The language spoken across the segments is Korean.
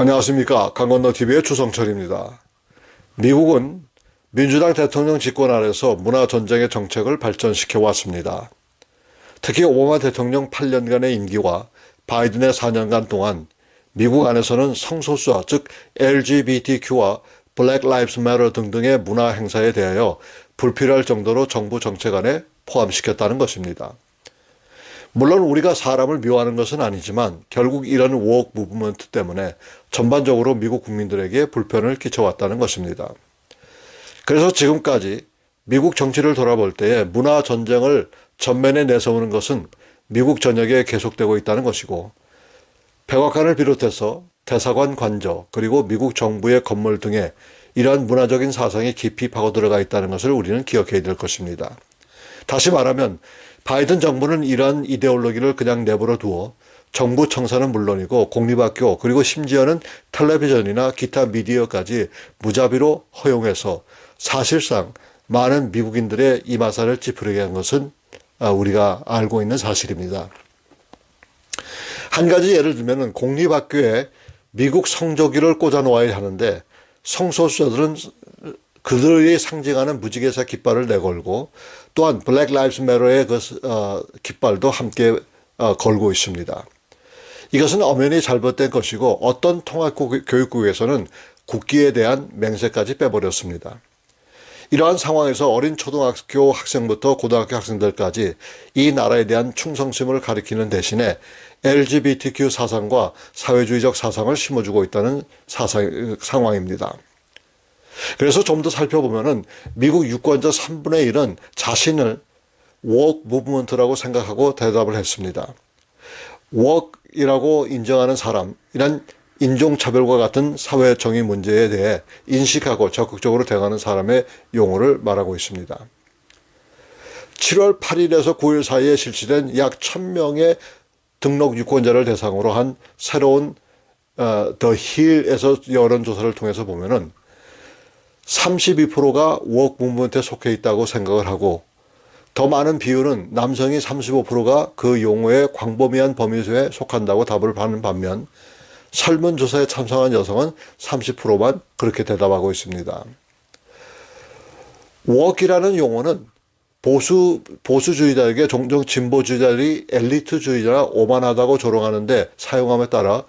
안녕하십니까. 강건너TV의 주성철입니다. 미국은 민주당 대통령 집권 아래서 문화전쟁의 정책을 발전시켜 왔습니다. 특히 오바마 대통령 8년간의 임기와 바이든의 4년간 동안 미국 안에서는 성소수자 즉 LGBTQ와 Black Lives Matter 등등의 문화 행사에 대하여 불필요할 정도로 정부 정책 안에 포함시켰다는 것입니다. 물론 우리가 사람을 미워하는 것은 아니지만 결국 이런 워크 무브먼트 때문에 전반적으로 미국 국민들에게 불편을 끼쳐왔다는 것입니다. 그래서 지금까지 미국 정치를 돌아볼 때에 문화 전쟁을 전면에 내세우는 것은 미국 전역에 계속되고 있다는 것이고, 백악관을 비롯해서 대사관 관저 그리고 미국 정부의 건물 등에 이러한 문화적인 사상이 깊이 파고들어가 있다는 것을 우리는 기억해야 될 것입니다. 다시 말하면 바이든 정부는 이러한 이데올로기를 그냥 내버려 두어 정부 청사는 물론이고 공립학교 그리고 심지어는 텔레비전이나 기타 미디어까지 무자비로 허용해서 사실상 많은 미국인들의 이마살을 찌푸리게 한 것은 우리가 알고 있는 사실입니다. 한 가지 예를 들면 공립학교에 미국 성조기를 꽂아 놓아야 하는데 성소수자들은 그들이 상징하는 무지개색 깃발을 내걸고 또한 Black Lives Matter의 깃발도 함께 걸고 있습니다. 이것은 엄연히 잘못된 것이고 어떤 통합교육국에서는 국기에 대한 맹세까지 빼버렸습니다. 이러한 상황에서 어린 초등학교 학생부터 고등학교 학생들까지 이 나라에 대한 충성심을 가리키는 대신에 LGBTQ 사상과 사회주의적 사상을 심어주고 있다는 상황입니다. 그래서 좀 더 살펴보면은 미국 유권자 3분의 1은 자신을 워크 무브먼트라고 생각하고 대답을 했습니다. 워크이라고 인정하는 사람, 이란 인종차별과 같은 사회 정의 문제에 대해 인식하고 적극적으로 대응하는 사람의 용어를 말하고 있습니다. 7월 8일에서 9일 사이에 실시된 약 1000명의 등록 유권자를 대상으로 한 새로운 The Hill에서 여론조사를 통해서 보면은 32%가 워크 무브먼트에 속해 있다고 생각을 하고, 더 많은 비율은 남성이 35%가 그 용어의 광범위한 범위에 속한다고 답을 하는 반면 설문조사에 참석한 여성은 30%만 그렇게 대답하고 있습니다. 워크이라는 용어는 보수주의자에게 종종 진보주의자들이 엘리트주의자나 오만하다고 조롱하는데 사용함에 따라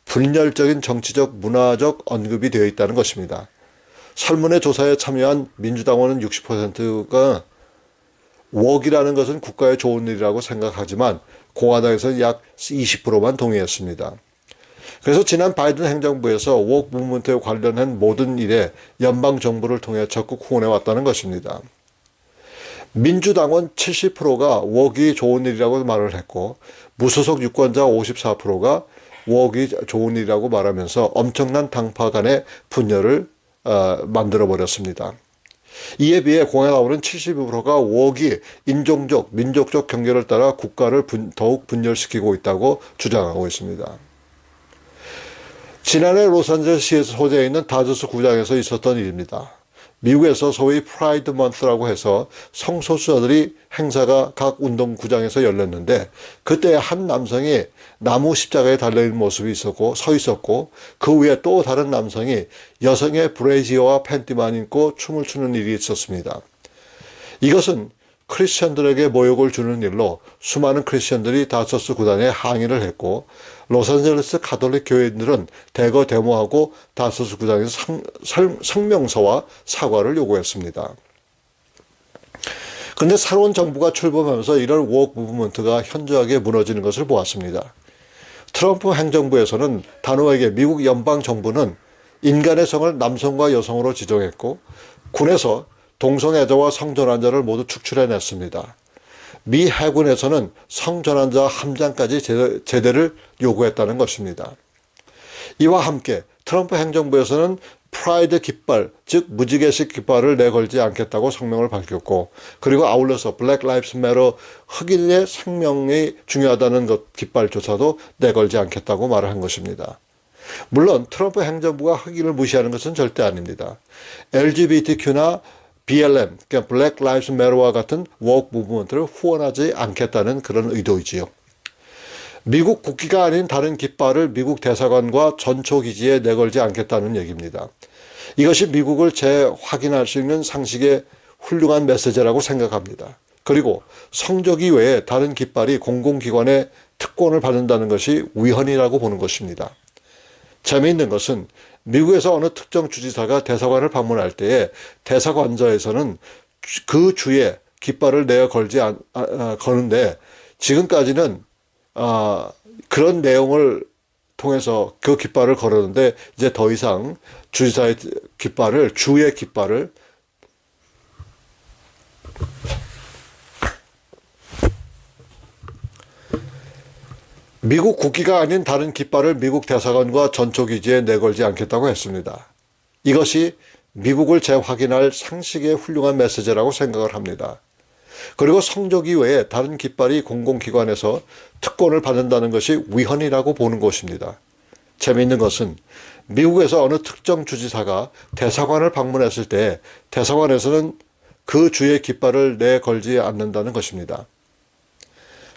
분열적인 정치적 문화적 언급이 되어 있다는 것입니다. 설문의 조사에 참여한 민주당원은 60%가 워크이라는 것은 국가에 좋은 일이라고 생각하지만 공화당에서는 약 20%만 동의했습니다. 그래서 지난 바이든 행정부에서 워크 무브먼트에 관련한 모든 일에 연방정부를 통해 적극 후원해 왔다는 것입니다. 민주당원 70%가 워크이 좋은 일이라고 말을 했고 무소속 유권자 54%가 워크이 좋은 일이라고 말하면서 엄청난 당파 간의 분열을 만들어버렸습니다. 이에 비해 공화당은 72%가 워크이 인종적, 민족적 경계를 따라 국가를 더욱 분열시키고 있다고 주장하고 있습니다. 지난해 로스앤젤레스시에서 소재해 있는 다저스 구장에서 있었던 일입니다. 미국에서 소위 프라이드 먼스라고 해서 성소수자들이 행사가 각 운동구장에서 열렸는데 그때 한 남성이 나무 십자가에 달려있는 모습이 서 있었고 그 위에 또 다른 남성이 여성의 브레이지어와 팬티만 입고 춤을 추는 일이 있었습니다. 이것은 크리스천들에게 모욕을 주는 일로 수많은 크리스천들이 다저스 구단에 항의를 했고 로스앤젤레스 가톨릭 교인들은 대거 데모하고 다저스 구단에서 성명서와 사과를 요구했습니다. 그런데 새로운 정부가 출범하면서 이런 워크 무브먼트가 현저하게 무너지는 것을 보았습니다. 트럼프 행정부에서는 단호하게 미국 연방정부는 인간의 성을 남성과 여성으로 지정했고 군에서 동성애자와 성전환자를 모두 축출해냈습니다. 미 해군에서는 성전환자 함장까지 제대를 요구했다는 것입니다. 이와 함께 트럼프 행정부에서는 프라이드 깃발, 즉 무지개식 깃발을 내걸지 않겠다고 성명을 밝혔고 그리고 아울러서 Black Lives Matter 흑인의 생명이 중요하다는 깃발조차도 내걸지 않겠다고 말을 한 것입니다. 물론 트럼프 행정부가 흑인을 무시하는 것은 절대 아닙니다. LGBTQ나 BLM, 그러니까 Black Lives Matter와 같은 워크 무브먼트를 후원하지 않겠다는 그런 의도이지요. 미국 국기가 아닌 다른 깃발을 미국 대사관과 전초기지에 내걸지 않겠다는 얘기입니다. 이것이 미국을 재확인할 수 있는 상식의 훌륭한 메시지라고 생각합니다. 그리고 성조기 외에 다른 깃발이 공공기관의 특권을 받는다는 것이 위헌이라고 보는 것입니다. 재미있는 것은 미국에서 어느 특정 주지사가 대사관을 방문할 때에 대사관저에서는 그 주에 깃발을 내어 거는데 지금까지는 그런 내용을 통해서 그 깃발을 걸었는데 이제 더 이상 주지사의 깃발을 주의 깃발을 미국 국기가 아닌 다른 깃발을 미국 대사관과 전초기지에 내걸지 않겠다고 했습니다. 이것이 미국을 재확인할 상식의 훌륭한 메시지라고 생각을 합니다. 그리고 성조기 외에 다른 깃발이 공공기관에서 특권을 받는다는 것이 위헌이라고 보는 것입니다. 재미있는 것은 미국에서 어느 특정 주지사가 대사관을 방문했을 때 대사관에서는 그 주의 깃발을 내걸지 않는다는 것입니다.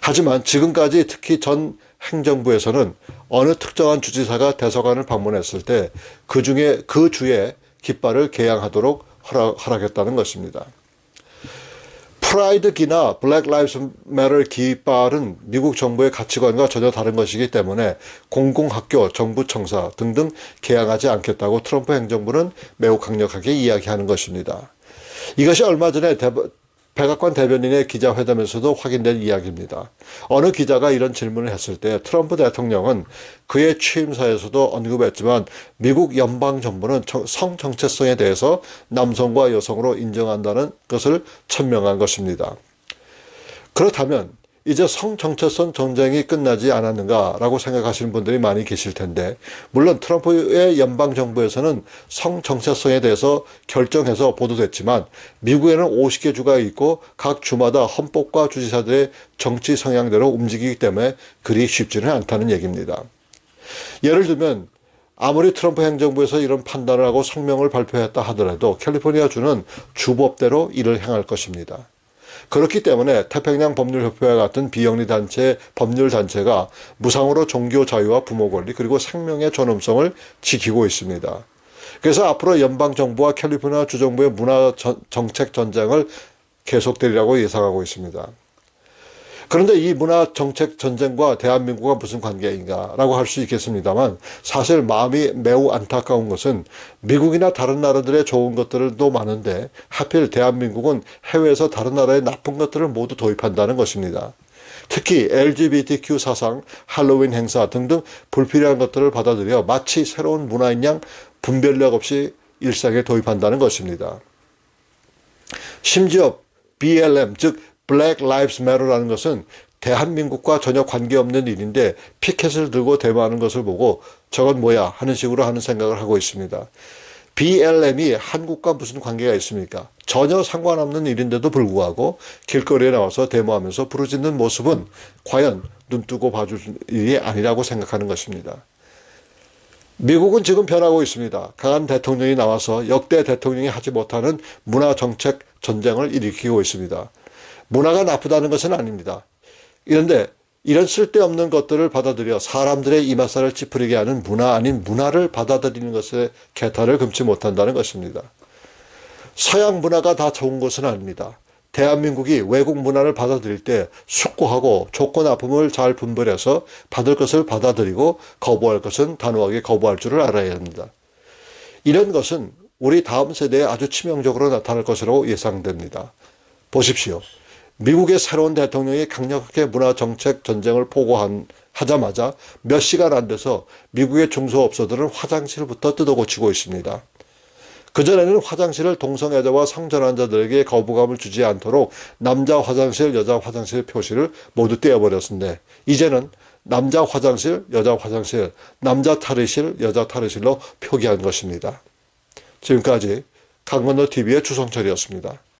하지만 지금까지 특히 전 행정부에서는 어느 특정한 주지사가 대사관을 방문했을 때 그 주의 깃발을 개양하도록 허락했다는 것입니다. 프라이드 기나 블랙 라이브스 매터 깃발은 미국 정부의 가치관과 전혀 다른 것이기 때문에 공공학교, 정부청사 등등 개양하지 않겠다고 트럼프 행정부는 매우 강력하게 이야기하는 것입니다. 이것이 얼마 전에 백악관 대변인의 기자회담에서도 확인된 이야기입니다. 어느 기자가 이런 질문을 했을 때 트럼프 대통령은 그의 취임사에서도 언급했지만 미국 연방정부는 성 정체성에 대해서 남성과 여성으로 인정한다는 것을 천명한 것입니다. 그렇다면 이제 성 정체성 전쟁이 끝나지 않았는가라고 생각하시는 분들이 많이 계실 텐데 물론 트럼프의 연방정부에서는 성 정체성에 대해서 결정해서 보도됐지만 미국에는 50개 주가 있고 각 주마다 헌법과 주지사들의 정치 성향대로 움직이기 때문에 그리 쉽지는 않다는 얘기입니다. 예를 들면 아무리 트럼프 행정부에서 이런 판단을 하고 성명을 발표했다 하더라도 캘리포니아 주는 주법대로 일을 행할 것입니다. 그렇기 때문에 태평양 법률협회와 같은 비영리 단체, 법률단체가 무상으로 종교 자유와 부모 권리 그리고 생명의 존엄성을 지키고 있습니다. 그래서 앞으로 연방정부와 캘리포니아 주정부의 문화 정책 전쟁을 계속되리라고 예상하고 있습니다. 그런데 이 문화 정책 전쟁과 대한민국과 무슨 관계인가라고 할 수 있겠습니다만 사실 마음이 매우 안타까운 것은 미국이나 다른 나라들의 좋은 것들도 많은데 하필 대한민국은 해외에서 다른 나라의 나쁜 것들을 모두 도입한다는 것입니다. 특히 LGBTQ 사상, 할로윈 행사 등등 불필요한 것들을 받아들여 마치 새로운 문화인 양 분별력 없이 일상에 도입한다는 것입니다. 심지어 BLM 즉 Black Lives Matter라는 것은 대한민국과 전혀 관계없는 일인데 피켓을 들고 데모하는 것을 보고 저건 뭐야 하는 식으로 하는 생각을 하고 있습니다. BLM이 한국과 무슨 관계가 있습니까? 전혀 상관없는 일인데도 불구하고 길거리에 나와서 데모하면서 부르짖는 모습은 과연 눈뜨고 봐줄 일이 아니라고 생각하는 것입니다. 미국은 지금 변하고 있습니다. 강한 대통령이 나와서 역대 대통령이 하지 못하는 문화정책 전쟁을 일으키고 있습니다. 문화가 나쁘다는 것은 아닙니다. 그런데 이런 쓸데없는 것들을 받아들여 사람들의 이맛살을 찌푸리게 하는 문화 아닌 문화를 받아들이는 것에 개탄을 금치 못한다는 것입니다. 서양 문화가 다 좋은 것은 아닙니다. 대한민국이 외국 문화를 받아들일 때 숙고하고 좋고 나쁨을 잘 분별해서 받을 것을 받아들이고 거부할 것은 단호하게 거부할 줄을 알아야 합니다. 이런 것은 우리 다음 세대에 아주 치명적으로 나타날 것으로 예상됩니다. 보십시오. 미국의 새로운 대통령이 강력하게 문화정책 전쟁을 포고하자마자 몇 시간 안 돼서 미국의 중소업소들은 화장실부터 뜯어고치고 있습니다. 그전에는 화장실을 동성애자와 성전환자들에게 거부감을 주지 않도록 남자 화장실, 여자 화장실 표시를 모두 떼어버렸는데 이제는 남자 화장실, 여자 화장실, 남자 탈의실, 여자 탈의실로 표기한 것입니다. 지금까지 강건너TV의 주성철이었습니다.